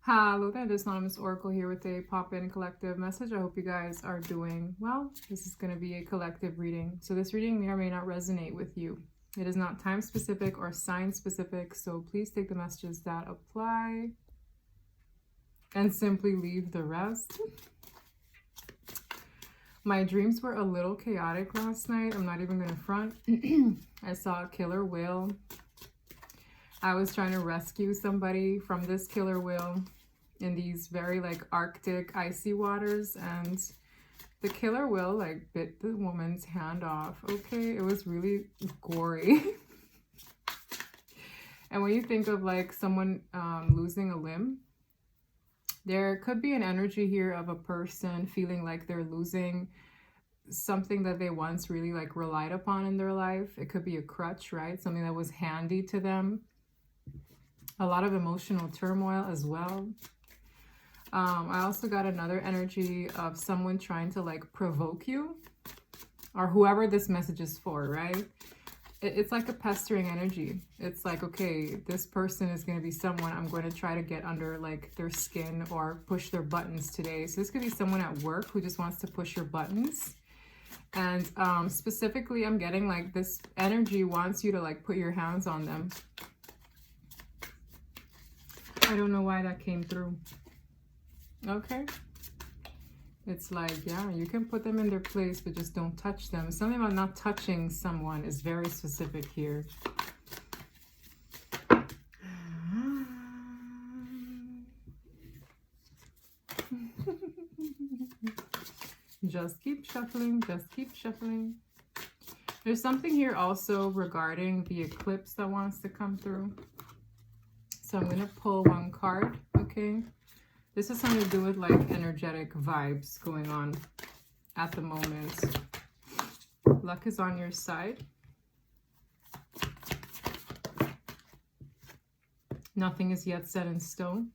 Hello there, this Anonymous Oracle here with a pop-in collective message. I hope you guys are doing well. This is going to be a collective reading. So this reading may or may not resonate with you. It is not time specific or sign specific, so please take the messages that apply and simply leave the rest. My dreams were a little chaotic last night. I'm not even going to front. I saw a killer whale. I was trying to rescue somebody from this killer whale in these very Arctic icy waters, and the killer whale bit the woman's hand off. Okay, it was really gory. And when you think of someone losing a limb, there could be an energy here of a person feeling like they're losing something that they once really relied upon in their life. It could be a crutch, right? Something that was handy to them. A lot of emotional turmoil as well. I also got another energy of someone trying to provoke you, or whoever this message is for, right? It's like a pestering energy. It's like, okay, this person is going to be someone I'm going to try to get under their skin or push their buttons today. So this could be someone at work who just wants to push your buttons. And specifically, I'm getting this energy wants you to put your hands on them. I don't know why that came through. Okay. It's yeah, you can put them in their place, but just don't touch them. Something about not touching someone is very specific here. Just keep shuffling, just keep shuffling. There's something here also regarding the eclipse that wants to come through. So I'm going to pull one card, okay? This has something to do with energetic vibes going on at the moment. Luck is on your side. Nothing is yet set in stone.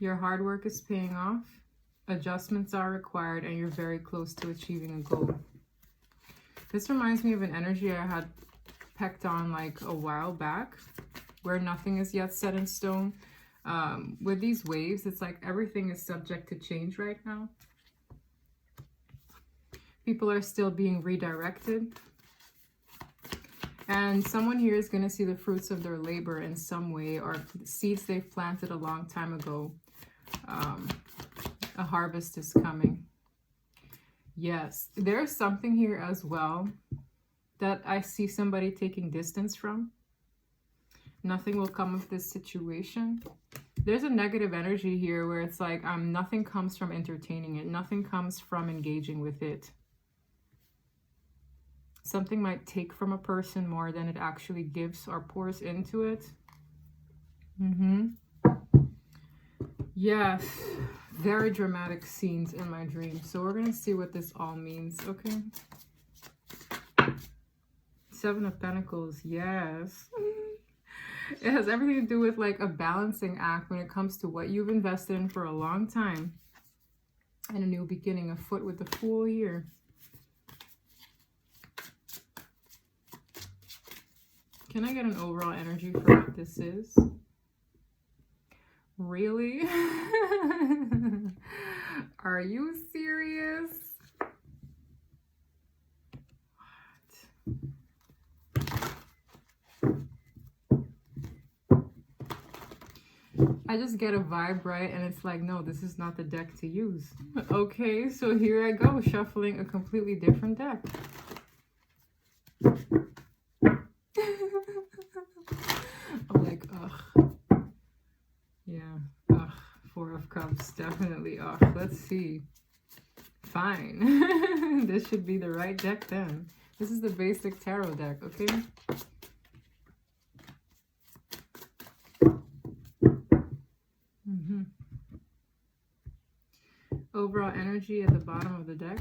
Your hard work is paying off. Adjustments are required and you're very close to achieving a goal. This reminds me of an energy I had pecked on a while back, where nothing is yet set in stone. With these waves, it's everything is subject to change right now. People are still being redirected. And someone here is going to see the fruits of their labor in some way, or seeds they've planted a long time ago. A harvest is coming. Yes, there's something here as well that I see somebody taking distance from. Nothing will come of this situation. There's a negative energy here where it's nothing comes from entertaining it. Nothing comes from engaging with it. Something might take from a person more than it actually gives or pours into it. Yes, very dramatic scenes in my dream. So we're going to see what this all means, okay? Seven of Pentacles, yes. It has everything to do with a balancing act when it comes to what you've invested in for a long time. And a new beginning, afoot with the Fool here. Can I get an overall energy for what this is? Really? Are you serious? I just get a vibe, right? And it's no, this is not the deck to use. Okay, so here I go, shuffling a completely different deck. I'm ugh. Yeah, ugh. Four of Cups, definitely, ugh. Let's see. Fine. This should be the right deck then. This is the basic tarot deck, okay? Overall energy at the bottom of the deck.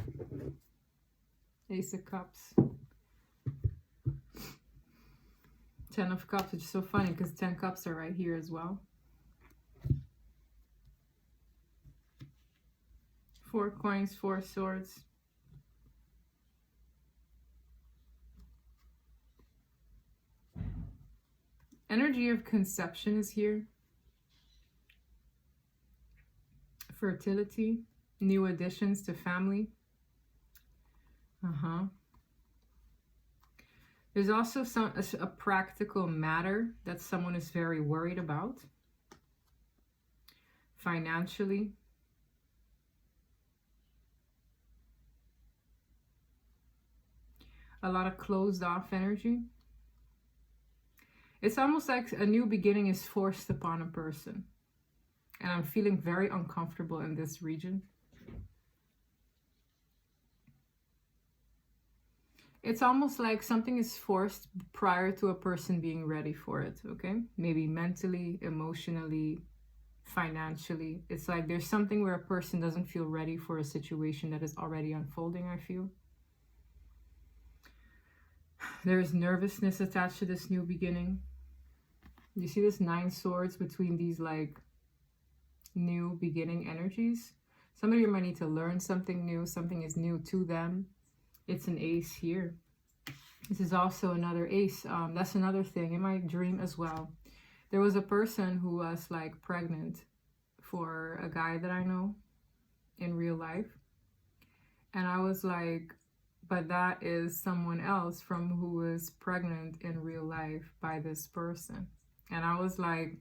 Ace of Cups. 10 of Cups, which is so funny because 10 Cups are right here as well. 4 coins, 4 swords. Energy of conception is here. Fertility, new additions to family. There's also a practical matter that someone is very worried about. Financially. A lot of closed off energy. It's almost like a new beginning is forced upon a person. And I'm feeling very uncomfortable in this region. It's almost like something is forced prior to a person being ready for it, okay? Maybe mentally, emotionally, financially. It's like there's something where a person doesn't feel ready for a situation that is already unfolding, I feel. There is nervousness attached to this new beginning. You see this 9 swords between these like new beginning energies. Somebody might need to learn something new. Something is new to them. It's an ace here. This is also another ace. That's another thing in my dream as well. There was a person who was like pregnant for a guy that I know in real life. And I was like, but that is someone else from who was pregnant in real life by this person. And I was like,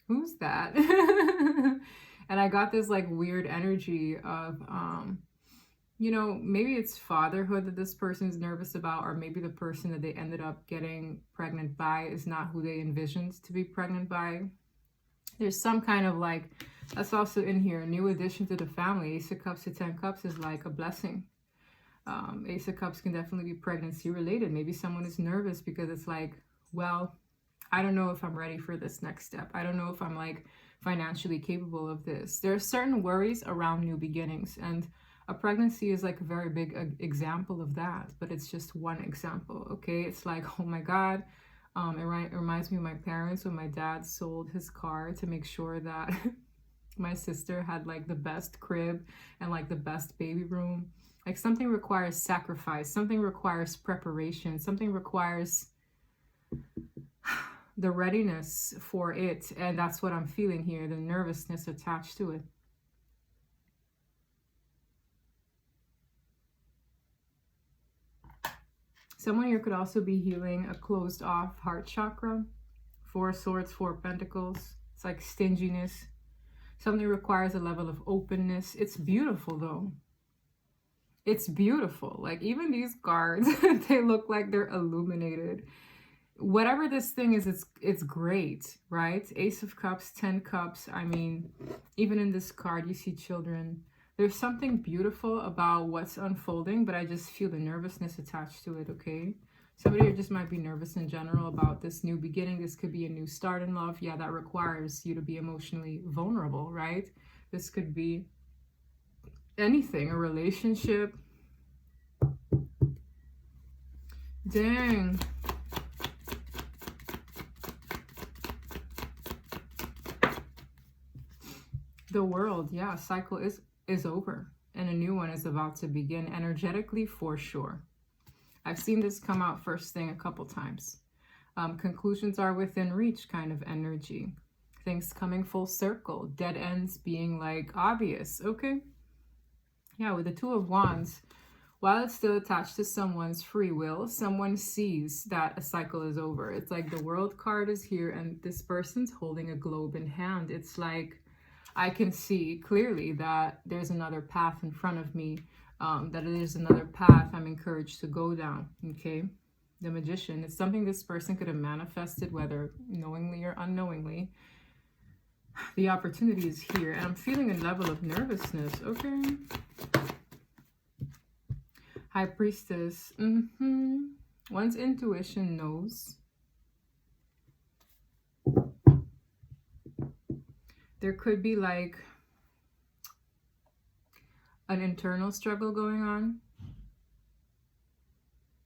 who's that? And I got this like weird energy of, you know, maybe it's fatherhood that this person is nervous about, or maybe the person that they ended up getting pregnant by is not who they envisioned to be pregnant by. There's some kind of like, that's also in here, a new addition to the family. Ace of Cups to 10 Cups is like a blessing. Ace of Cups can definitely be pregnancy related. Maybe someone is nervous because it's like, well, I don't know if I'm ready for this next step. I don't know if I'm like financially capable of this. There are certain worries around new beginnings, and a pregnancy is like a very big example of that, but it's just one example, okay? It's like, oh my God, it reminds me of my parents when my dad sold his car to make sure that my sister had like the best crib and like the best baby room. Like something requires sacrifice, something requires preparation, something requires the readiness for it, and that's what I'm feeling here, the nervousness attached to it. Someone here could also be healing a closed off heart chakra. 4 swords, 4 pentacles. It's like stinginess. Something requires a level of openness. It's beautiful though. It's beautiful. Like even these cards, they look like they're illuminated. Whatever this thing is, it's great, right? Ace of Cups, 10 Cups. I mean, even in this card, you see children. There's something beautiful about what's unfolding, but I just feel the nervousness attached to it, okay? Somebody here just might be nervous in general about this new beginning. This could be a new start in love. Yeah, that requires you to be emotionally vulnerable, right? This could be anything, a relationship. Dang. The World, yeah, a cycle is over and a new one is about to begin energetically for sure. I've seen this come out first thing a couple times. Conclusions are within reach kind of energy. Things coming full circle. Dead ends being like obvious. Okay. Yeah, with the 2 of Wands, while it's still attached to someone's free will, someone sees that a cycle is over. It's like the World card is here and this person's holding a globe in hand. It's like, I can see clearly that there's another path in front of me, that there's another path I'm encouraged to go down, okay? The Magician, it's something this person could have manifested, whether knowingly or unknowingly. The opportunity is here, and I'm feeling a level of nervousness, okay? High Priestess, one's intuition knows. There could be like an internal struggle going on.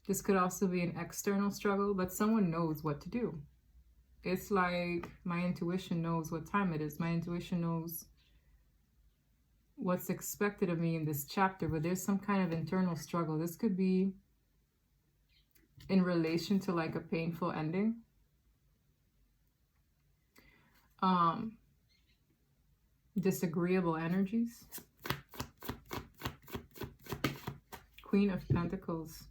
This could also be an external struggle, but someone knows what to do. It's like my intuition knows what time it is. My intuition knows what's expected of me in this chapter, but there's some kind of internal struggle. This could be in relation to like a painful ending. disagreeable energies. Queen of Pentacles.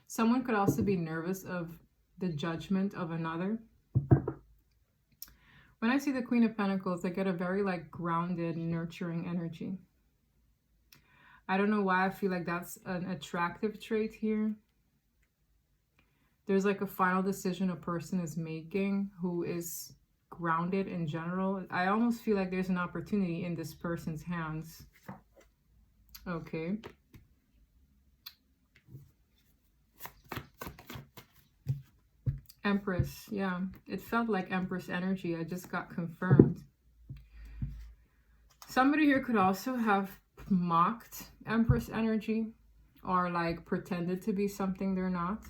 Someone could also be nervous of the judgment of another. When I see the Queen of Pentacles, I get a very like grounded, nurturing energy. I don't know why I feel like that's an attractive trait here. There's like a final decision a person is making who is grounded in general. I almost feel like there's an opportunity in this person's hands. Okay. Empress, yeah, it felt like Empress energy. I just got confirmed. Somebody here could also have mocked Empress energy or like pretended to be something they're not,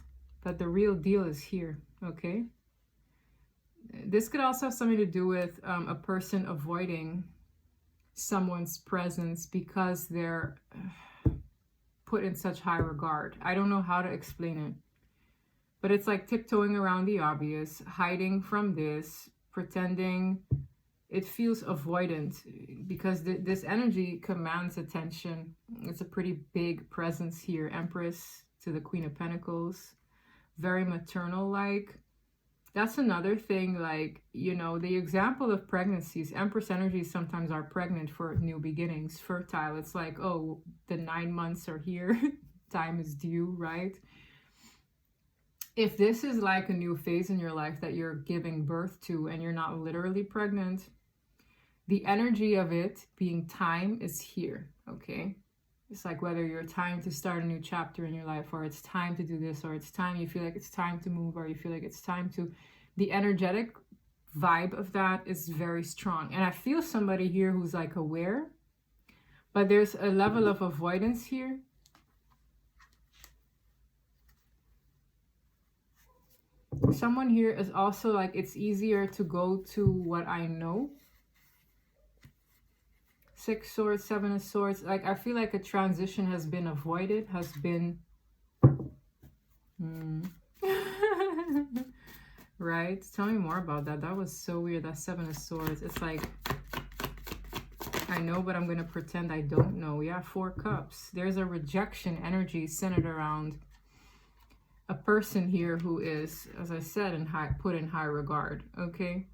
but the real deal is here. Okay, this could also have something to do with a person avoiding someone's presence because they're put in such high regard. I don't know how to explain it. But it's like tiptoeing around the obvious, hiding from this, pretending. It feels avoidant because this energy commands attention. It's a pretty big presence here. Empress to the Queen of Pentacles. Very maternal-like. That's another thing, like, you know, the example of pregnancies. Empress energies sometimes are pregnant for new beginnings, fertile. It's like, oh, the 9 months are here. Time is due, right? If this is like a new phase in your life that you're giving birth to and you're not literally pregnant, the energy of it being time is here, okay? It's like whether you're time to start a new chapter in your life, or it's time to do this, or it's time, you feel like it's time to move, or you feel like it's time to... The energetic vibe of that is very strong. And I feel somebody here who's like aware, but there's a level of avoidance here. Someone here is also like, it's easier to go to what I know. 6 swords, 7 of swords. Like, I feel like a transition has been avoided, has been... Right? Tell me more about that. That was so weird. That 7 of swords. It's like, I know, but I'm going to pretend I don't know. Yeah, 4 cups. There's a rejection energy centered around a person here who is, as I said, put in high regard, okay?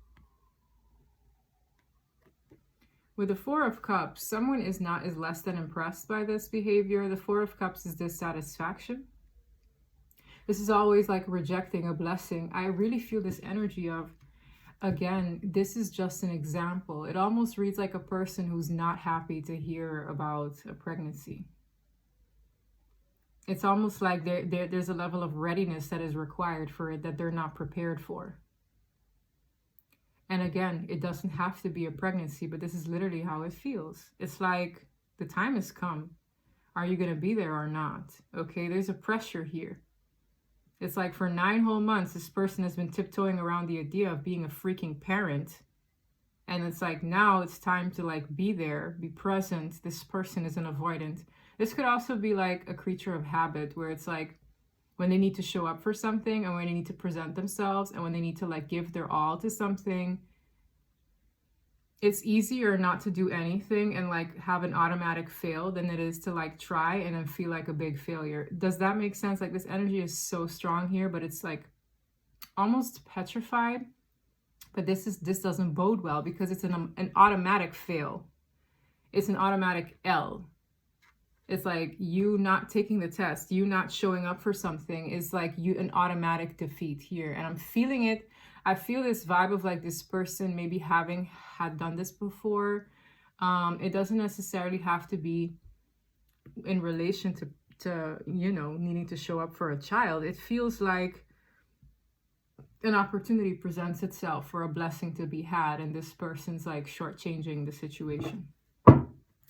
With the 4 of Cups, someone is less than impressed by this behavior. The 4 of Cups is dissatisfaction. This is always like rejecting a blessing. I really feel this energy of, again, this is just an example. It almost reads like a person who's not happy to hear about a pregnancy. It's almost like there's a level of readiness that is required for it that they're not prepared for. And again, it doesn't have to be a pregnancy, but this is literally how it feels. It's like the time has come. Are you going to be there or not? Okay, there's a pressure here. It's like for 9 whole months, this person has been tiptoeing around the idea of being a freaking parent. And it's like, now it's time to like be there, be present. This person is an avoidant. This could also be like a creature of habit, where it's like when they need to show up for something and when they need to present themselves and when they need to like give their all to something, it's easier not to do anything and like have an automatic fail than it is to like try and then feel like a big failure. Does that make sense? Like, this energy is so strong here, but it's like almost petrified. But this doesn't bode well because it's an automatic fail. It's an automatic L. It's like you not taking the test, you not showing up for something is like an automatic defeat here. And I'm feeling it. I feel this vibe of like this person maybe had done this before. It doesn't necessarily have to be in relation to, you know, needing to show up for a child. It feels like an opportunity presents itself for a blessing to be had, and this person's like shortchanging the situation.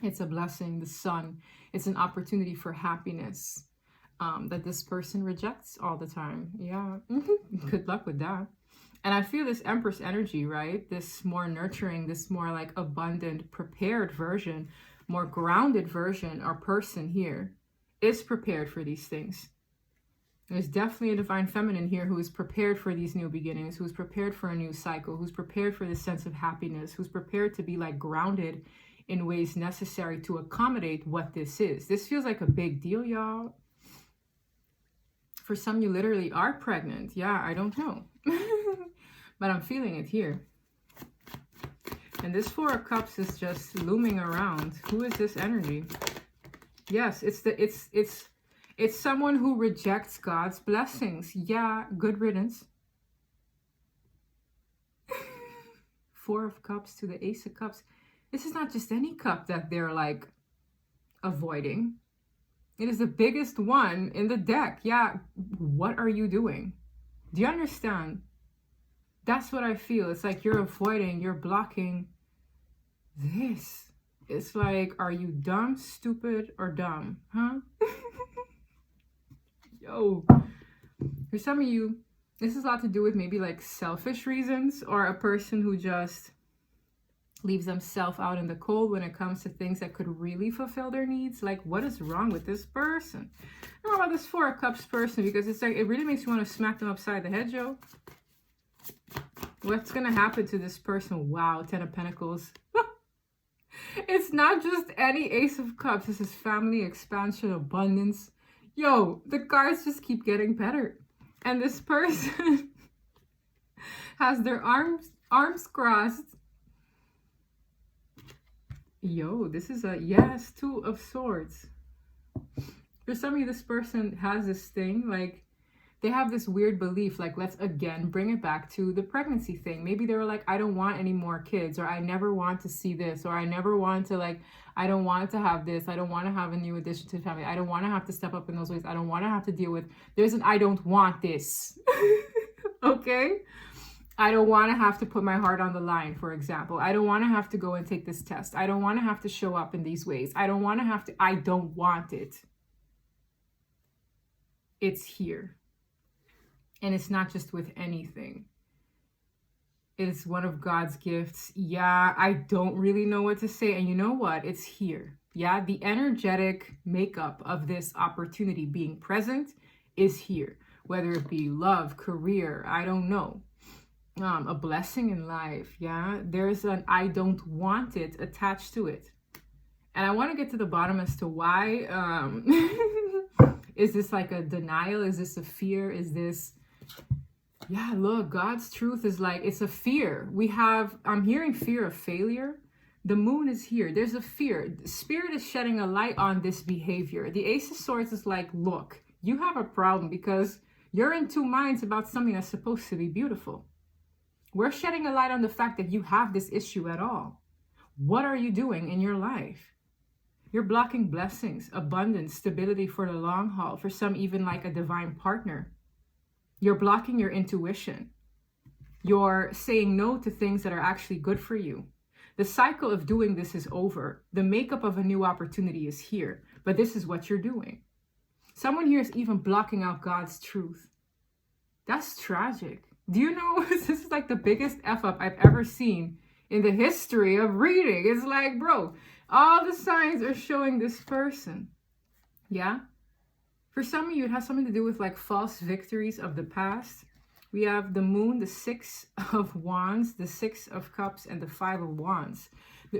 It's a blessing, the sun. It's an opportunity for happiness that this person rejects all the time. Yeah, good luck with that. And I feel this Empress energy, right? This more nurturing, this more like abundant, prepared version, more grounded version or person here is prepared for these things. There's definitely a divine feminine here who is prepared for these new beginnings, who's prepared for a new cycle, who's prepared for this sense of happiness, who's prepared to be like grounded in ways necessary to accommodate what this is. This feels like a big deal, y'all. For some, you literally are pregnant. Yeah, I don't know. But I'm feeling it here. And this Four of Cups is just looming around. Who is this energy? Yes, it's someone who rejects God's blessings. Yeah, good riddance. Four of Cups to the Ace of Cups. This is not just any cup that they're like avoiding. It is the biggest one in the deck. Yeah, what are you doing? Do you understand? That's what I feel. It's like you're avoiding, you're blocking this. It's like, are you dumb, stupid, or dumb? Huh? Yo. For some of you, this has a lot to do with maybe like selfish reasons, or a person who just leaves themselves out in the cold when it comes to things that could really fulfill their needs. Like, what is wrong with this person? I don't know about this Four of Cups person, because it's like, it really makes you want to smack them upside the head, Joe. What's going to happen to this person? Wow, Ten of Pentacles. It's not just any Ace of Cups. This is family, expansion, abundance. Yo, the cards just keep getting better. And this person has their arms crossed. Yo, this is a, yes, Two of Swords. For some of you, this person has this thing, like, they have this weird belief, like, let's again bring it back to the pregnancy thing. Maybe they were like, I don't want any more kids, or I never want to see this, or I never want to, like, I don't want to have this. I don't want to have a new addition to the family. I don't want to have to step up in those ways. I don't want to have to deal with, there's an I don't want this. Okay? I don't want to have to put my heart on the line, for example. I don't want to have to go and take this test. I don't want to have to show up in these ways. I don't want to have to, I don't want it. It's here. And it's not just with anything. It is one of God's gifts. Yeah, I don't really know what to say. And you know what? It's here. Yeah, the energetic makeup of this opportunity being present is here. Whether it be love, career, I don't know. A blessing in life. Yeah, there's an I don't want it attached to it. And I want to get to the bottom as to why. Is this like a denial? Is this a fear? Is this... Yeah, look, God's truth is like, it's a fear. I'm hearing fear of failure. The moon is here. There's a fear. Spirit is shedding a light on this behavior. The Ace of Swords is like, look, you have a problem because you're in two minds about something that's supposed to be beautiful. We're shedding a light on the fact that you have this issue at all. What are you doing in your life? You're blocking blessings, abundance, stability for the long haul. For some, even like a divine partner. You're blocking your intuition. You're saying no to things that are actually good for you. The cycle of doing this is over. The makeup of a new opportunity is here. But this is what you're doing. Someone here is even blocking out God's truth. That's tragic. Do you know, this is like the biggest F-up I've ever seen in the history of reading. It's like, bro, all the signs are showing this person. Yeah? For some of you, it has something to do with like false victories of the past. We have the moon, the Six of Wands, the Six of Cups, and the Five of Wands.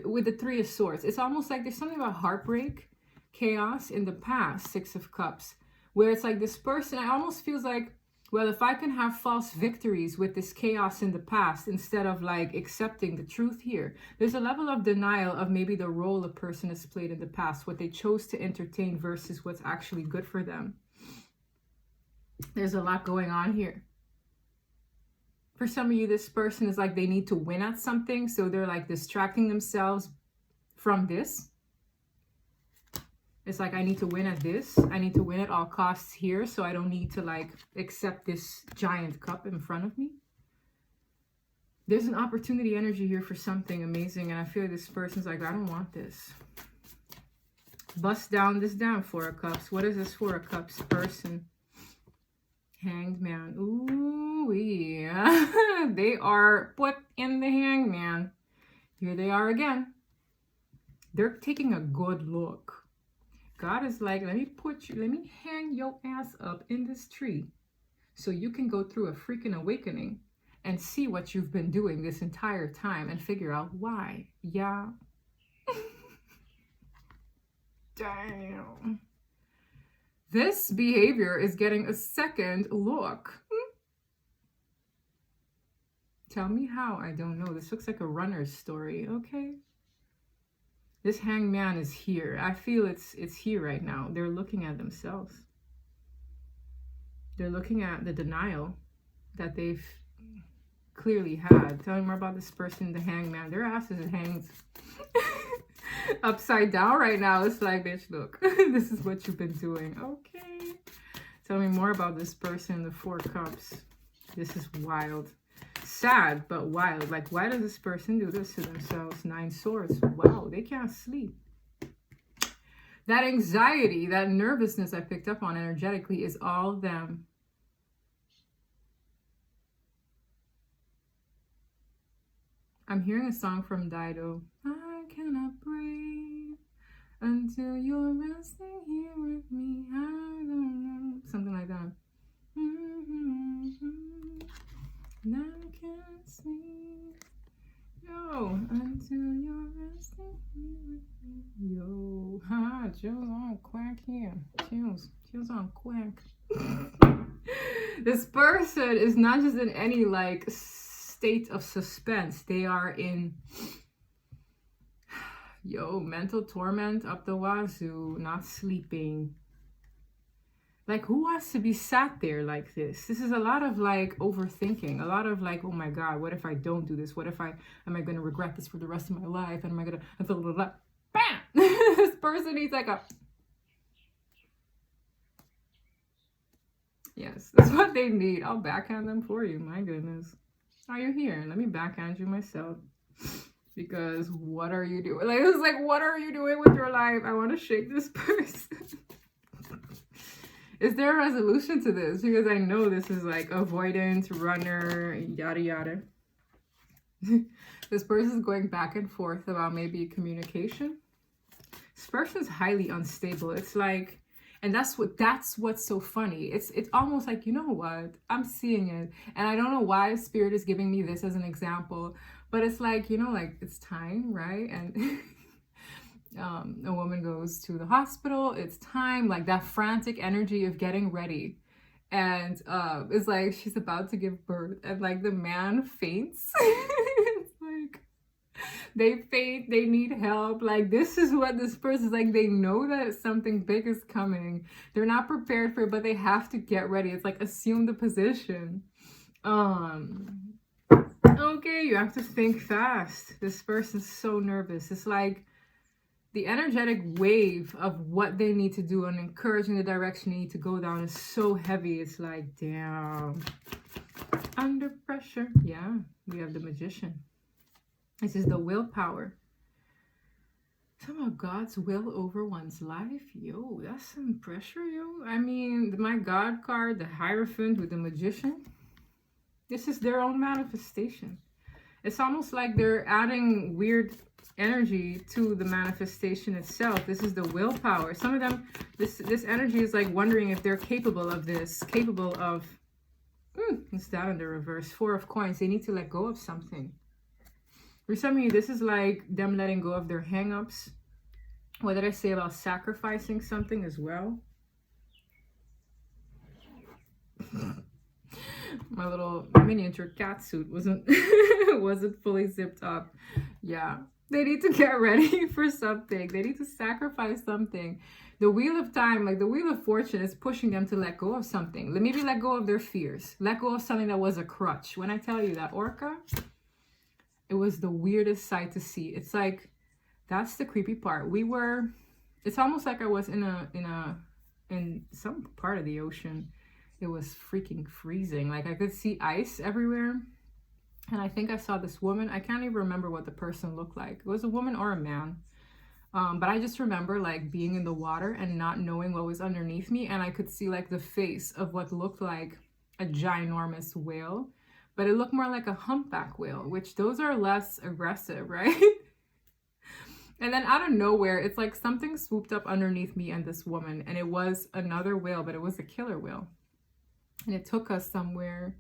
With the Three of Swords. It's almost like there's something about heartbreak, chaos in the past, Six of Cups. Where it's like this person, it almost feels like, well, if I can have false victories with this chaos in the past, instead of like accepting the truth here, there's a level of denial of maybe the role a person has played in the past, what they chose to entertain versus what's actually good for them. There's a lot going on here. For some of you, this person is like they need to win at something, so they're like distracting themselves from this. It's like, I need to win at this. I need to win at all costs here, so I don't need to like accept this giant cup in front of me. There's an opportunity energy here for something amazing, and I feel like this person's like, I don't want this. Bust down this down, Four of Cups. What is this Four of Cups person? Hanged Man. Ooh, yeah. They are put in the Hanged Man. Here they are again. They're taking a good look. God is like, let me hang your ass up in this tree so you can go through a freaking awakening and see what you've been doing this entire time and figure out why. Yeah. Damn. This behavior is getting a second look. Tell me how. I don't know. This looks like a runner's story. Okay. This hangman is here. I feel it's here right now. They're looking at themselves. They're looking at the denial that they've clearly had. Tell me more about this person, the hangman. Their ass is hanged upside down right now. It's like, bitch, look, this is what you've been doing. Okay. Tell me more about this person, the Four Cups. This is wild. Sad, but wild. Like, why does this person do this to themselves? Nine Swords. Wow, they can't sleep. That anxiety, that nervousness I picked up on energetically is all them. I'm hearing a song from Dido. I cannot breathe until you're resting here with me. I don't know. Something like that. And I can't sleep. Yo, until you're resting here with me. Yo, ha, chills on quack here. Chills on quack. This person is not just in any like state of suspense. They are in mental torment up the wazoo, not sleeping. Like, who wants to be sat there like this? This is a lot of like overthinking, a lot of like, oh my God, what if I don't do this? Am I going to regret this for the rest of my life? And am I going to, bam! This person needs like a, yes, that's what they need. I'll backhand them for you. My goodness. Oh, you're here. Let me backhand you myself. Because what are you doing? Like, it's like, what are you doing with your life? I want to shake this person. Is there a resolution to this? Because I know this is like avoidance, runner, yada yada. This person is going back and forth about maybe communication. This person is highly unstable. It's like, and that's what's so funny. It's almost like, you know what? I'm seeing it. And I don't know why Spirit is giving me this as an example. But it's like, like it's time, right? And a woman goes to the hospital. It's time, like that frantic energy of getting ready. And it's like she's about to give birth. And like the man faints. It's like they faint, they need help. Like, this is what this person's like. They know that something big is coming. They're not prepared for it, but they have to get ready. It's like assume the position. Okay, you have to think fast. This person's so nervous. It's like the energetic wave of what they need to do and encouraging the direction they need to go down is so heavy. It's like, damn. Under pressure. Yeah, we have the Magician. This is the willpower. Talking about God's will over one's life. Yo, that's some pressure, yo. I mean, my God card, the Hierophant with the Magician. This is their own manifestation. It's almost like they're adding weird energy to the manifestation itself. This is the willpower. Some of them, this energy is like wondering if they're capable of this, capable of, it's that in the reverse. 4 of Coins. They need to let go of something. For some of you, this is like them letting go of their hang-ups. What did I say about sacrificing something as well? My little miniature cat suit wasn't fully zipped up. Yeah, they need to get ready for something. They need to sacrifice something. The Wheel of Time, like the Wheel of Fortune, is pushing them to let go of something. Maybe let go of their fears. Let go of something that was a crutch. When I tell you that Orca, it was the weirdest sight to see. It's like, that's the creepy part. It's almost like I was in some part of the ocean. It was freaking freezing. Like I could see ice everywhere. And I think I saw this woman. I can't even remember what the person looked like. It was a woman or a man. But I just remember like being in the water and not knowing what was underneath me. And I could see like the face of what looked like a ginormous whale. But it looked more like a humpback whale, which those are less aggressive, right? And then out of nowhere, it's like something swooped up underneath me and this woman. And it was another whale, but it was a killer whale. And it took us somewhere.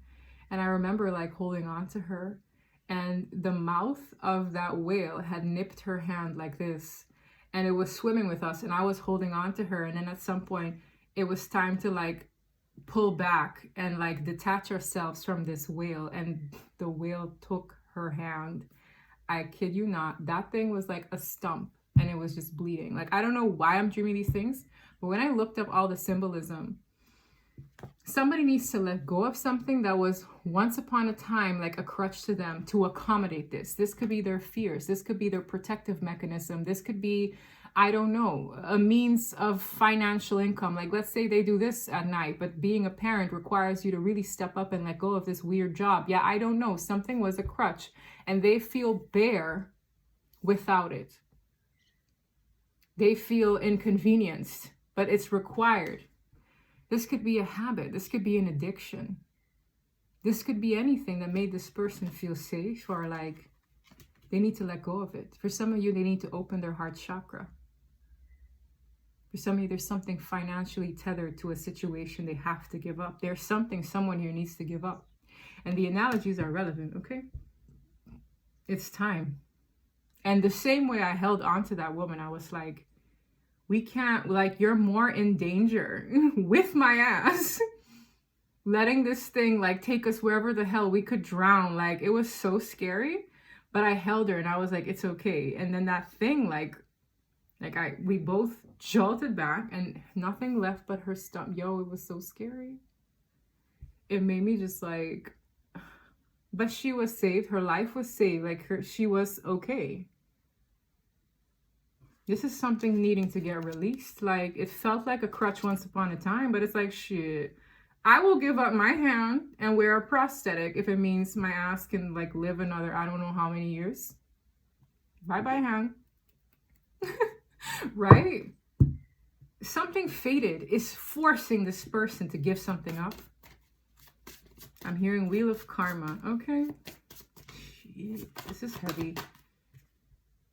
And I remember like holding on to her. And the mouth of that whale had nipped her hand like this. And it was swimming with us. And I was holding on to her. And then at some point, it was time to like pull back and like detach ourselves from this whale. And the whale took her hand. I kid you not, that thing was like a stump and it was just bleeding. Like, I don't know why I'm dreaming these things, but when I looked up all the symbolism, somebody needs to let go of something that was once upon a time like a crutch to them to accommodate this. This could be their fears. This could be their protective mechanism. This could be, I don't know, a means of financial income. Like, let's say they do this at night, but being a parent requires you to really step up and let go of this weird job. Yeah, I don't know. Something was a crutch and they feel bare without it. They feel inconvenienced, but it's required. This could be a habit. This could be an addiction. This could be anything that made this person feel safe or like they need to let go of it. For some of you, they need to open their heart chakra. For some of you, there's something financially tethered to a situation they have to give up. There's something someone here needs to give up. And the analogies are relevant, okay? It's time. And the same way I held on to that woman, I was like, we can't, like, you're more in danger with my ass. Letting this thing, like, take us wherever the hell we could drown. Like, it was so scary. But I held her and I was like, it's okay. And then that thing, we both jolted back and nothing left but her stump. Yo, it was so scary. It made me just like, but she was saved. Her life was saved. Like, she was okay. This is something needing to get released. Like, it felt like a crutch once upon a time, but it's like, shit, I will give up my hand and wear a prosthetic if it means my ass can like live another, I don't know how many years. Bye-bye hand. Right? Something fated is forcing this person to give something up. I'm hearing Wheel of Karma. Okay. Shit, this is heavy.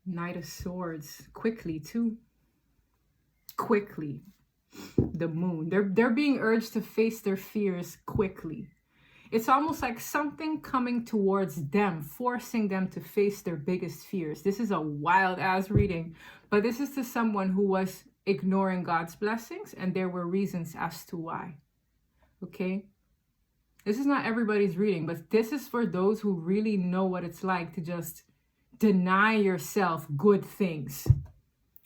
Knight of Swords. Quickly, too. Quickly. The Moon. They're being urged to face their fears quickly. It's almost like something coming towards them, forcing them to face their biggest fears. This is a wild ass reading, but this is to someone who was ignoring God's blessings, and there were reasons as to why. Okay? This is not everybody's reading, but this is for those who really know what it's like to just deny yourself good things.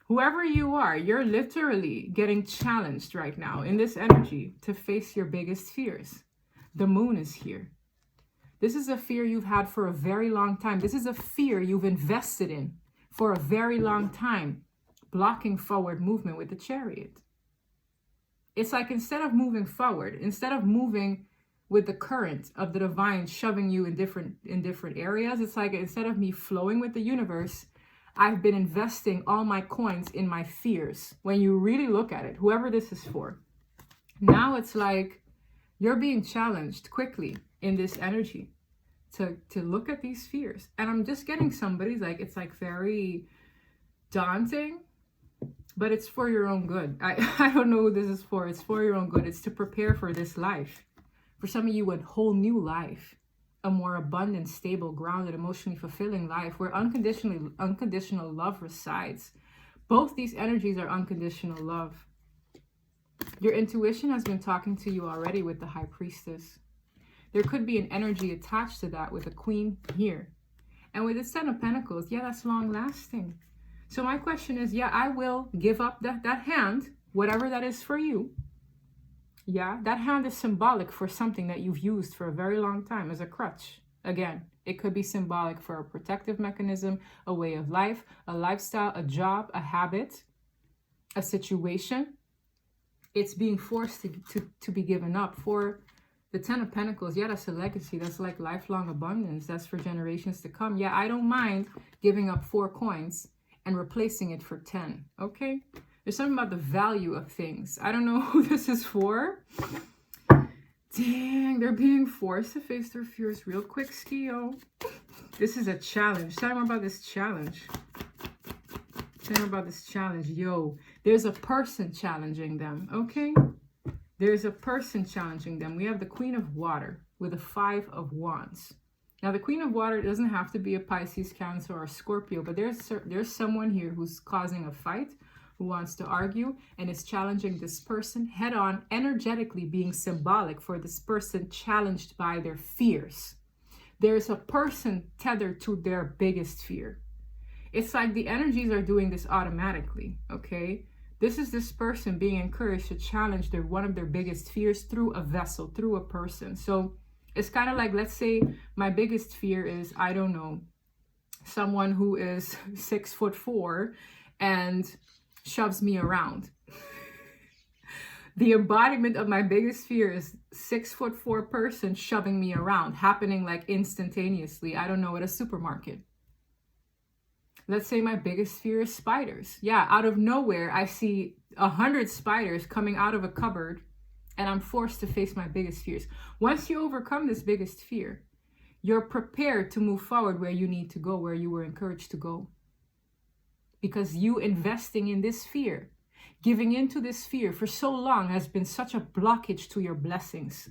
Whoever you are, you're literally getting challenged right now in this energy to face your biggest fears. The Moon is here. This is a fear you've had for a very long time. This is a fear you've invested in for a very long time, blocking forward movement with the Chariot. It's like instead of moving forward, instead of moving with the current of the divine shoving you in different areas, it's like instead of me flowing with the universe, I've been investing all my coins in my fears. When you really look at it, whoever this is for, now it's like you're being challenged quickly in this energy to look at these fears. And I'm just getting somebody's like, it's like very daunting, but it's for your own good. I don't know who this is for. It's for your own good. It's to prepare for this life. For some of you, a whole new life. A more abundant, stable, grounded, emotionally fulfilling life where unconditional love resides. Both these energies are unconditional love. Your intuition has been talking to you already with the High Priestess. There could be an energy attached to that with a Queen here. And with the Ten of Pentacles, yeah, that's long lasting. So my question is, yeah, I will give up that hand, whatever that is for you. Yeah, that hand is symbolic for something that you've used for a very long time as a crutch. Again, it could be symbolic for a protective mechanism, a way of life, a lifestyle, a job, a habit, a situation. It's being forced to be given up. For the Ten of Pentacles, yeah, that's a legacy. That's like lifelong abundance. That's for generations to come. Yeah, I don't mind giving up 4 coins and replacing it for 10. Okay? There's something about the value of things. I don't know who this is for. Dang, they're being forced to face their fears real quick, Skio. This is a challenge. Tell me more about this challenge. saying about this challenge? Yo, there's a person challenging them, okay? There's a person challenging them. We have the Queen of Water with the 5 of Wands. Now, the Queen of Water doesn't have to be a Pisces, Cancer, or Scorpio, but there's someone here who's causing a fight, who wants to argue, and is challenging this person head on, energetically being symbolic for this person challenged by their fears. There's a person tethered to their biggest fear. It's like the energies are doing this automatically, okay? This is this person being encouraged to challenge one of their biggest fears through a vessel, through a person. So it's kind of like, let's say my biggest fear is, I don't know, someone who is 6'4" and shoves me around. The embodiment of my biggest fear is 6'4" person shoving me around, happening like instantaneously. I don't know, at a supermarket. Let's say my biggest fear is spiders. Yeah, out of nowhere, I see 100 spiders coming out of a cupboard, and I'm forced to face my biggest fears. Once you overcome this biggest fear, you're prepared to move forward where you need to go, where you were encouraged to go. Because you investing in this fear, giving into this fear for so long has been such a blockage to your blessings.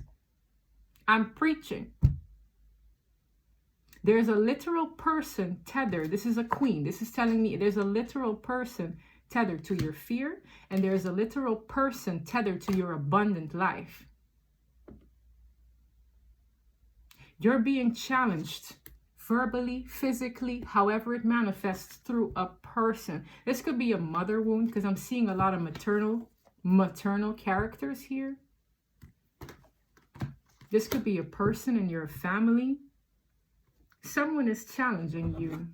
I'm preaching. There's a literal person tethered. This is a queen. This is telling me there's a literal person tethered to your fear, and there's a literal person tethered to your abundant life. You're being challenged verbally, physically, however it manifests through a person. This could be a mother wound, because I'm seeing a lot of maternal characters here. This could be a person in your family. Someone is challenging you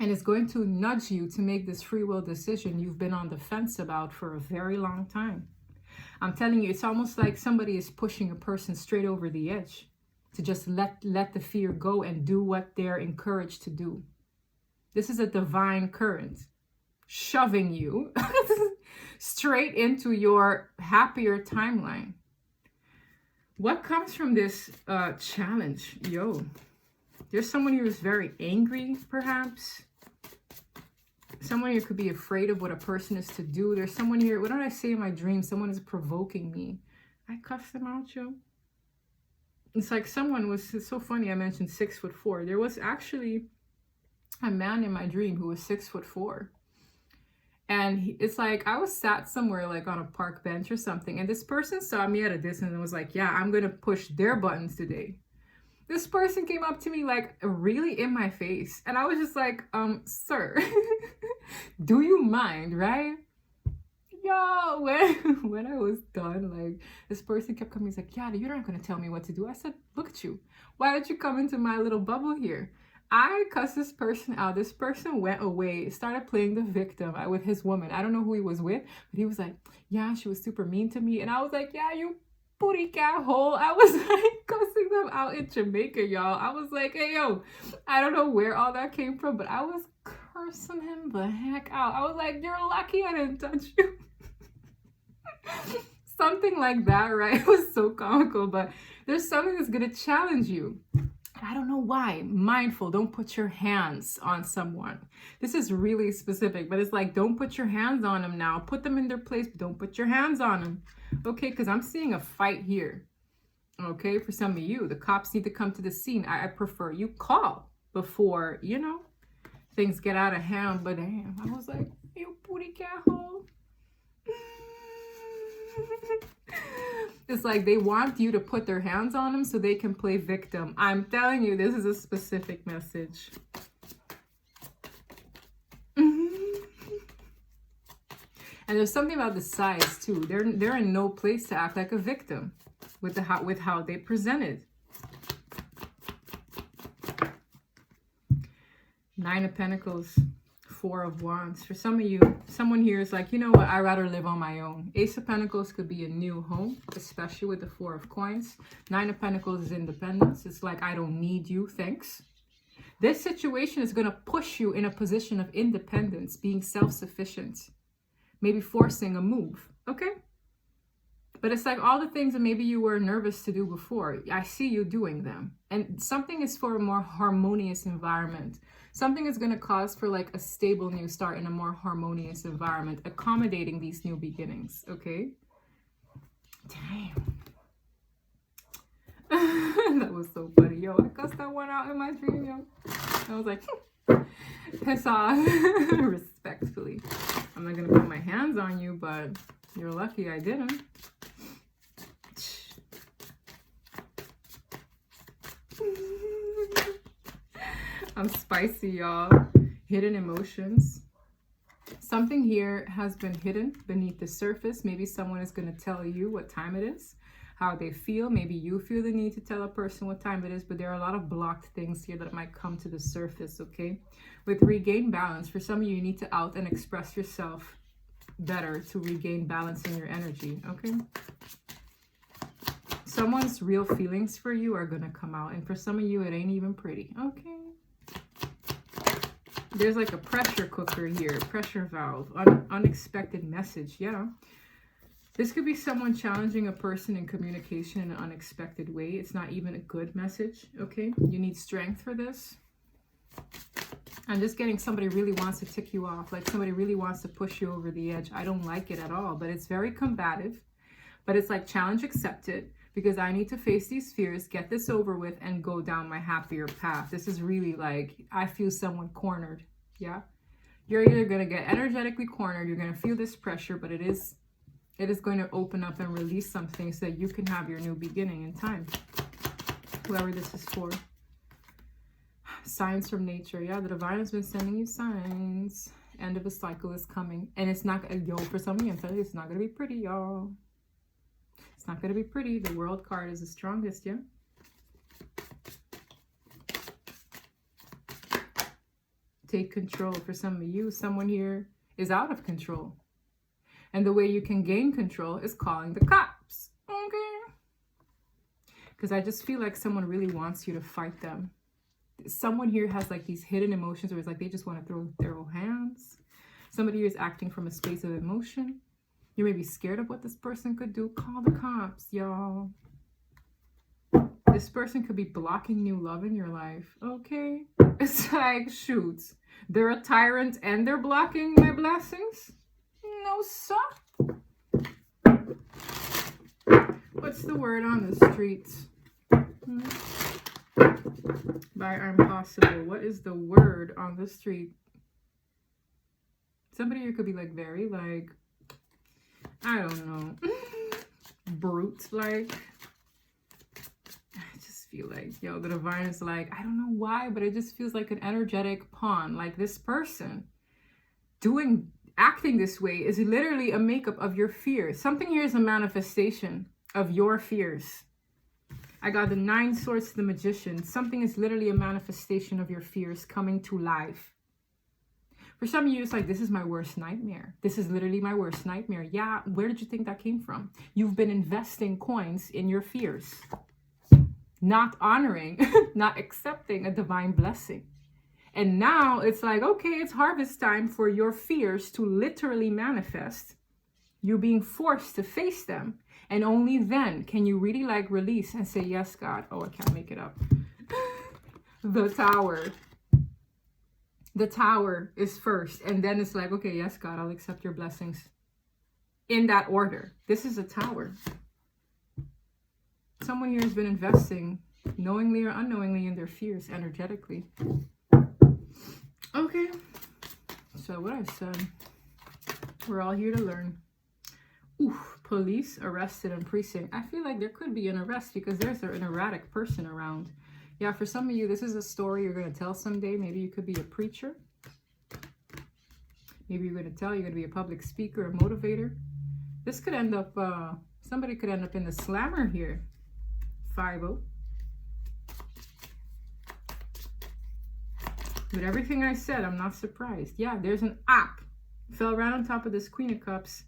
and is going to nudge you to make this free will decision you've been on the fence about for a very long time. I'm telling you, it's almost like somebody is pushing a person straight over the edge to just let the fear go and do what they're encouraged to do. This is a divine current shoving you straight into your happier timeline. What comes from this challenge? Yo, there's someone here who's very angry, perhaps. Someone here could be afraid of what a person is to do. There's someone here, what did I say in my dream? Someone is provoking me. I cussed them out, yo. It's like someone was, it's so funny I mentioned 6'4". There was actually a man in my dream who was 6'4". And it's like, I was sat somewhere like on a park bench or something. And this person saw me at a distance and was like, yeah, I'm going to push their buttons today. This person came up to me like really in my face. And I was just like, sir, do you mind, right? Yo, when I was done, like this person kept coming. He's like, yeah, you're not going to tell me what to do. I said, look at you. Why did you come into my little bubble here? I cussed this person out. This person went away, started playing the victim with his woman. I don't know who he was with, but he was like, yeah, she was super mean to me. And I was like, yeah, you booty cat hole. I was like cussing them out in Jamaica, y'all. I was like, hey, yo, I don't know where all that came from, but I was cursing him the heck out. I was like, you're lucky I didn't touch you. Something like that, right? It was so comical, but there's something that's going to challenge you. I don't know why. Mindful, don't put your hands on someone. This is really specific, but it's like, don't put your hands on them now. Put them in their place, but don't put your hands on them. Okay, because I'm seeing a fight here. Okay, for some of you, the cops need to come to the scene. I prefer you call before, you know, things get out of hand. But damn, I was like, you booty cat hole. It's like they want you to put their hands on them so they can play victim. I'm telling you, this is a specific message. And there's something about the sides too. They're in no place to act like a victim with how they presented. 9 of Pentacles. 4 of Wands. For some of you, someone here is like, you know what, I'd rather live on my own. Ace of Pentacles could be a new home, especially with the 4 of Coins. 9 of Pentacles is independence. It's like, I don't need you, thanks. This situation is going to push you in a position of independence, being self-sufficient, maybe forcing a move, okay? But it's like all the things that maybe you were nervous to do before, I see you doing them. And something is for a more harmonious environment. Something is going to cause for like a stable new start in a more harmonious environment, accommodating these new beginnings, okay? Damn. That was so funny. Yo, I cussed that one out in my dream, yo. I was like, piss off. Respectfully. I'm not going to put my hands on you, but you're lucky I didn't. I'm spicy, y'all. Hidden emotions. Something here has been hidden beneath the surface. Maybe someone is going to tell you what time it is, how they feel. Maybe you feel the need to tell a person what time it is, but there are a lot of blocked things here that might come to the surface, okay? With regain balance, for some of you, you need to out and express yourself better to regain balance in your energy, okay? Someone's real feelings for you are going to come out, and for some of you, it ain't even pretty, okay? There's like a pressure cooker here, pressure valve, unexpected message, yeah. This could be someone challenging a person in communication in an unexpected way. It's not even a good message, okay? You need strength for this. I'm just getting somebody really wants to tick you off, like somebody really wants to push you over the edge. I don't like it at all, but it's very combative. But it's like challenge accepted, because I need to face these fears, get this over with, and go down my happier path. This is really like, I feel someone cornered, yeah? You're either going to get energetically cornered, you're going to feel this pressure, but it is going to open up and release something so that you can have your new beginning in time. Whoever this is for. Signs from nature. Yeah, the divine has been sending you signs. End of a cycle is coming. And it's not, yo, for some of you, I'm telling you, it's not going to be pretty, y'all. It's not going to be pretty. The world card is the strongest, yeah? Take control. For some of you, someone here is out of control. And the way you can gain control is calling the cops, okay? Because I just feel like someone really wants you to fight them. Someone here has like these hidden emotions where it's like they just want to throw their whole hands. Somebody here is acting from a space of emotion. You may be scared of what this person could do. Call the cops, y'all. This person could be blocking new love in your life, okay? It's like, shoot, they're a tyrant and they're blocking my blessings? No, sir. What's the word on the streets? By impossible. What is the word on the street? Somebody here could be like very like, I don't know, brute like. I just feel like, yo, the divine is like, I don't know why, but it just feels like an energetic pawn. Like this person acting this way is literally a makeup of your fears. Something here is a manifestation of your fears. I got the 9 swords to the magician. Something is literally a manifestation of your fears coming to life. For some of you, it's like, this is my worst nightmare. This is literally my worst nightmare. Yeah, where did you think that came from? You've been investing coins in your fears. Not honoring, not accepting a divine blessing. And now it's like, okay, it's harvest time for your fears to literally manifest. You're being forced to face them. And only then can you really like release and say, yes, God. Oh, I can't make it up. The tower. The tower is first. And then it's like, okay, yes, God, I'll accept your blessings. In that order. This is a tower. Someone here has been investing knowingly or unknowingly in their fears energetically. Okay. So what I said, we're all here to learn. Oof, police arrested in precinct. I feel like there could be an arrest because there's an erratic person around. Yeah, for some of you, this is a story you're going to tell someday. Maybe you could be a preacher. Maybe you're going to tell, you're going to be a public speaker, a motivator. This could end up, somebody could end up in the slammer here. 5-0. With everything I said, I'm not surprised. Yeah, there's an app. Fell right on top of this Queen of Cups.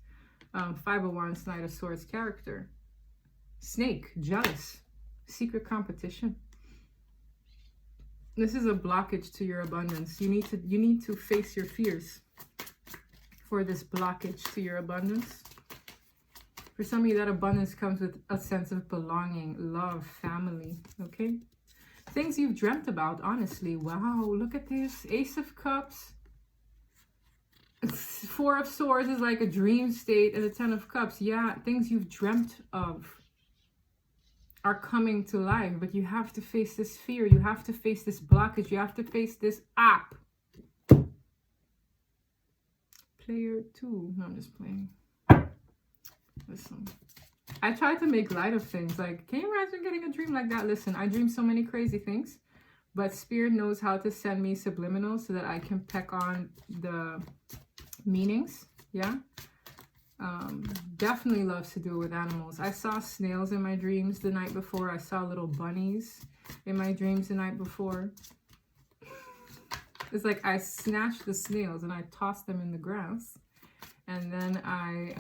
5 of Wands, Knight of Swords character. Snake, jealous, secret competition. This is a blockage to your abundance. You need to face your fears for this blockage to your abundance. For some of you, that abundance comes with a sense of belonging, love, family, okay? Things you've dreamt about, honestly. Wow, look at this. Ace of Cups. Four of Swords is like a dream state, and the Ten of Cups. Yeah, things you've dreamt of are coming to life, but you have to face this fear. You have to face this blockage. You have to face this app. Player 2. No, I'm just playing. Listen, I try to make light of things. Like, can you imagine getting a dream like that? Listen, I dream so many crazy things, but Spirit knows how to send me subliminals so that I can peck on the meanings. Yeah. Definitely loves to do it with animals. I saw snails in my dreams the night before. I saw little bunnies in my dreams the night before. It's like I snatched the snails and I tossed them in the grass. And then I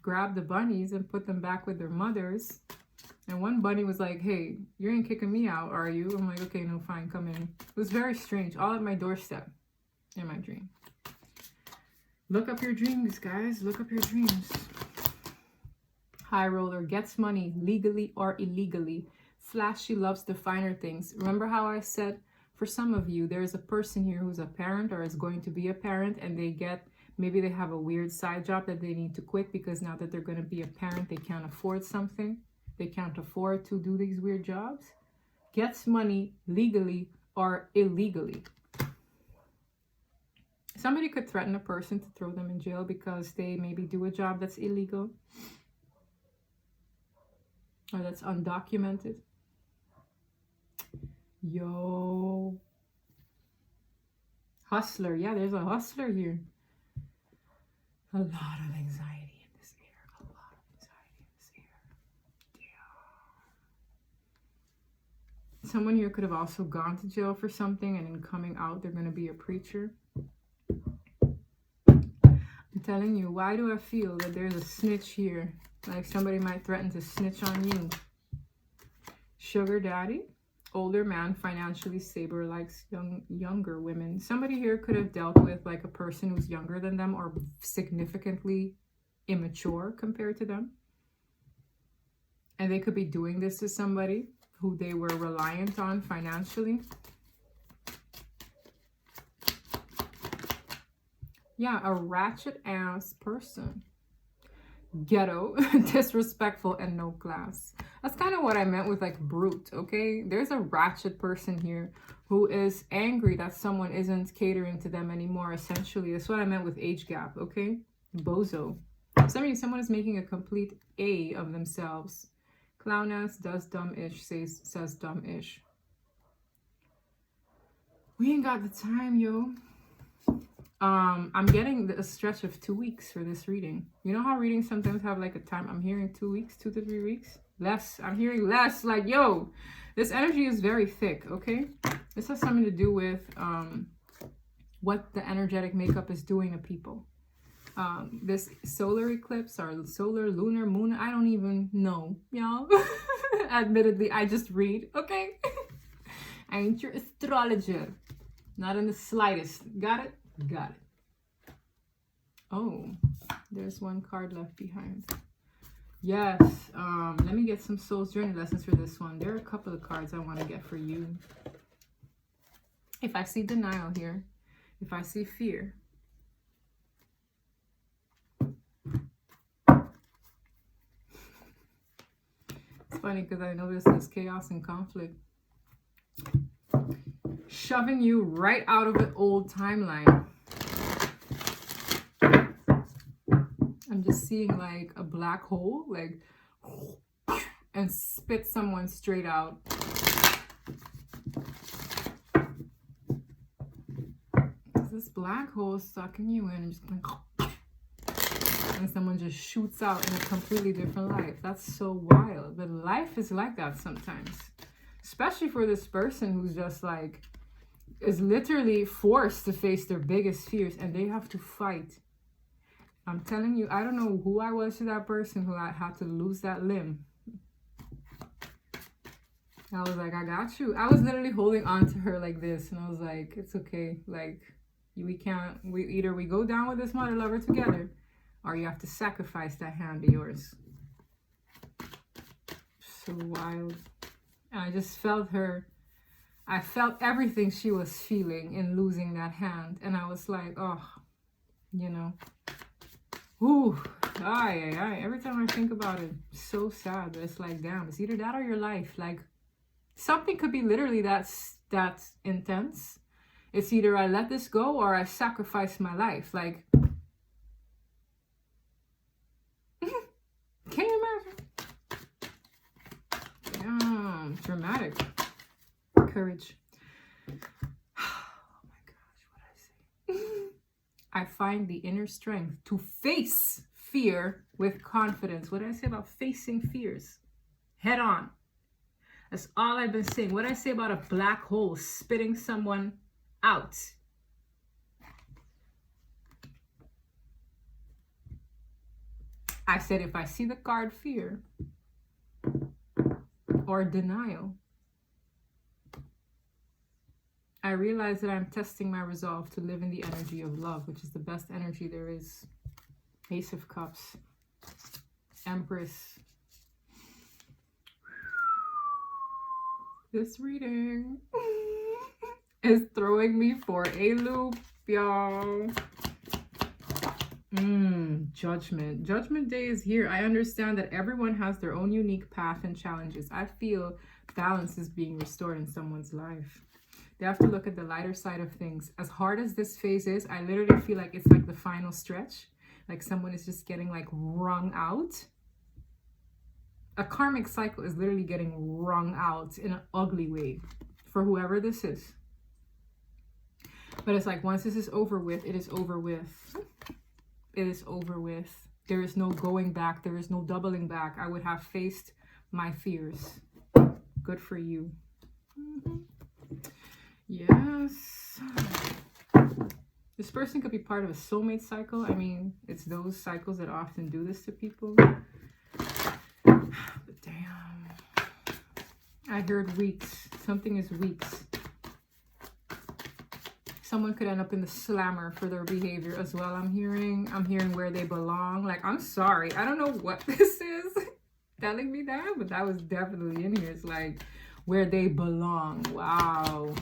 grabbed the bunnies and put them back with their mothers. And one bunny was like, hey, you ain't kicking me out, are you? I'm like, okay, no, fine, come in. It was very strange, all at my doorstep in my dream. Look up your dreams, guys. Look up your dreams. High roller gets money legally or illegally. Flashy loves the finer things. Remember how I said, for some of you, there's a person here who's a parent or is going to be a parent, and they get, maybe they have a weird side job that they need to quit because now that they're going to be a parent, they can't afford something. They can't afford to do these weird jobs. Gets money legally or illegally. Somebody could threaten a person to throw them in jail because they maybe do a job that's illegal or that's undocumented. Yo. Hustler. Yeah, there's a hustler here. A lot of anxiety in this air. A lot of anxiety in this air. Damn. Someone here could have also gone to jail for something, and in coming out, they're going to be a preacher. I'm telling you, why do I feel that there's a snitch here? Like somebody might threaten to snitch on you. Sugar daddy. Older man, financially stable, likes younger women. Somebody here could have dealt with like a person who's younger than them or significantly immature compared to them. And they could be doing this to somebody who they were reliant on financially. Yeah, a ratchet ass person. Ghetto, disrespectful, and no class. That's kind of what I meant with like brute, okay? There's a ratchet person here who is angry that someone isn't catering to them anymore, essentially. That's what I meant with age gap, okay? Bozo. Someone is making a complete A of themselves. Clown ass, does dumb-ish, says dumb-ish. We ain't got the time, yo. I'm getting a stretch of 2 weeks for this reading. You know how readings sometimes have like a time? I'm hearing 2 weeks, 2 to 3 weeks. Less. I'm hearing less. Like, yo, this energy is very thick, okay? This has something to do with what the energetic makeup is doing to people. This solar eclipse or solar, lunar, moon, I don't even know, y'all. Admittedly, I just read, okay? I ain't your astrologer. Not in the slightest. Got it? Got it. Oh, there's one card left behind. Yes. Let me get some soul's journey lessons for this one. There are a couple of cards I want to get for you. If I see denial here, if I see fear, it's funny because I know there's chaos and conflict. Shoving you right out of the old timeline. I'm just seeing like a black hole, like, and spit someone straight out. This black hole is sucking you in and just like, and someone just shoots out in a completely different life. That's so wild. But life is like that sometimes. Especially for this person who's just like, is literally forced to face their biggest fears and they have to fight. I'm telling you, I don't know who I was to that person who I had to lose that limb. I was like, I got you. I was literally holding on to her like this. And I was like, it's okay. Like, we either we go down with this mother lover together or you have to sacrifice that hand of yours. So wild. And I just felt her. I felt everything she was feeling in losing that hand. And I was like, oh, you know. Ooh, every time I think about it, so sad. But it's like, damn, it's either that or your life. Like, something could be literally that's intense. It's either I let this go or I sacrifice my life. Like, can you imagine? Yeah, dramatic. Courage. Oh my gosh, what I say? I find the inner strength to face fear with confidence. What did I say about facing fears? Head on. That's all I've been saying. What did I say about a black hole spitting someone out? I said if I see the card fear or denial, I realize that I'm testing my resolve to live in the energy of love, which is the best energy there is. Ace of Cups, Empress. This reading is throwing me for a loop, y'all. Judgment. Judgment Day is here. I understand that everyone has their own unique path and challenges. I feel balance is being restored in someone's life. They have to look at the lighter side of things. As hard as this phase is, I literally feel like it's like the final stretch. Like someone is just getting like wrung out. A karmic cycle is literally getting wrung out in an ugly way for whoever this is. But it's like once this is over with, it is over with. It is over with. There is no going back. There is no doubling back. I would have faced my fears. Good for you. Yes. This person could be part of a soulmate cycle. I mean, it's those cycles that often do this to people. But damn. I heard weeks. Something is weeks. Someone could end up in the slammer for their behavior as well. I'm hearing where they belong. Like, I'm sorry. I don't know what this is telling me that, but that was definitely in here. It's like where they belong. Wow.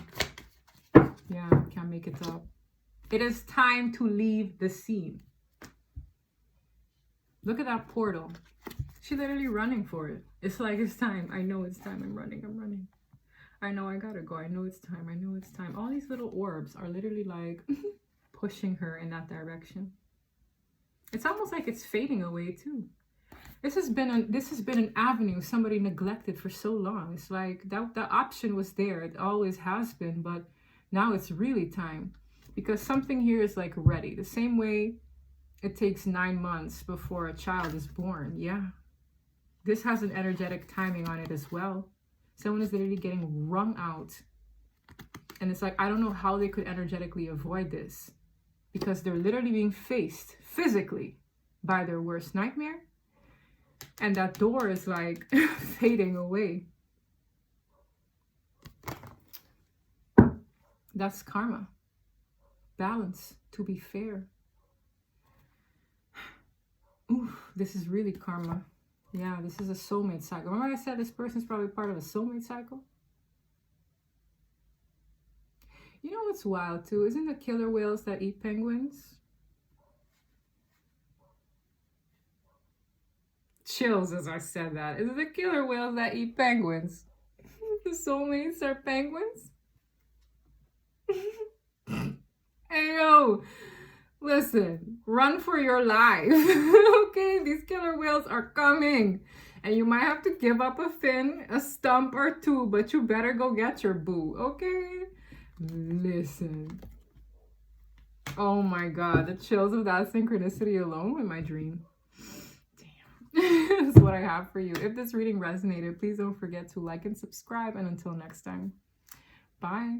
Yeah, can't make it up. It is time to leave the scene. Look at that portal. She's literally running for it. It's like, it's time. I know it's time. I'm running. I know I gotta go. I know it's time. I know it's time. All these little orbs are literally like pushing her in that direction. It's almost like it's fading away too. This has been an avenue somebody neglected for so long. It's like that option was there. It always has been, but now it's really time. Because something here is like ready. The same way it takes 9 months before a child is born. Yeah. This has an energetic timing on it as well. Someone is literally getting wrung out. And it's like, I don't know how they could energetically avoid this. Because they're literally being faced physically by their worst nightmare. And that door is like fading away. That's karma. Balance, to be fair. Ooh, this is really karma. Yeah, this is a soulmate cycle. Remember I said this person's probably part of a soulmate cycle? You know what's wild too? Isn't the killer whales that eat penguins? Chills as I said that. Is it the killer whales that eat penguins? The soulmates are penguins? Hey yo, listen, run for your life. Okay, these killer whales are coming. And you might have to give up a fin, a stump or two, but you better go get your boo, okay? Listen. Oh my God, the chills of that synchronicity alone in my dream. Damn. That's what I have for you. If this reading resonated, please don't forget to like and subscribe. And until next time, bye.